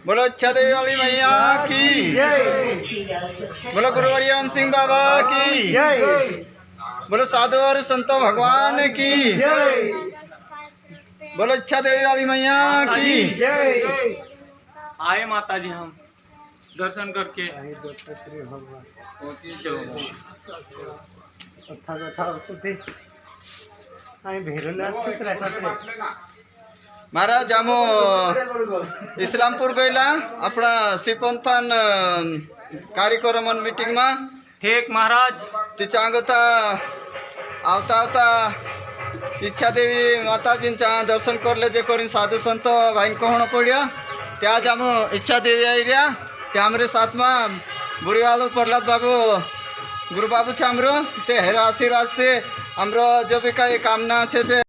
बोलो इच्छा देवी वाली मैया की जय। बोलो गुरु हरिवंश सिंह बाबा की जय बोलो साधु और संतों भगवान की जय बोलो इच्छा देवी वाली मैया की जय। आए माता जी हम दर्शन करके महाराज आम इस्लामपुर गईला अपना सिपंथान कार्यक्रम मीटिंग में ठीक महाराज तिच्या अंगता आवता आवता इच्छा देवी माताजींचा दर्शन करले जे करीन साधु संत भाई कहण पड़ा त्याज आम इच्छा देवी आई रहा त्या हमरे साथ में बुरीवाल प्रहलाद बाबू गुरु बाबू छे हमरो ते हेरा आशीर्वाद से हमरो जो भी कई कामना छे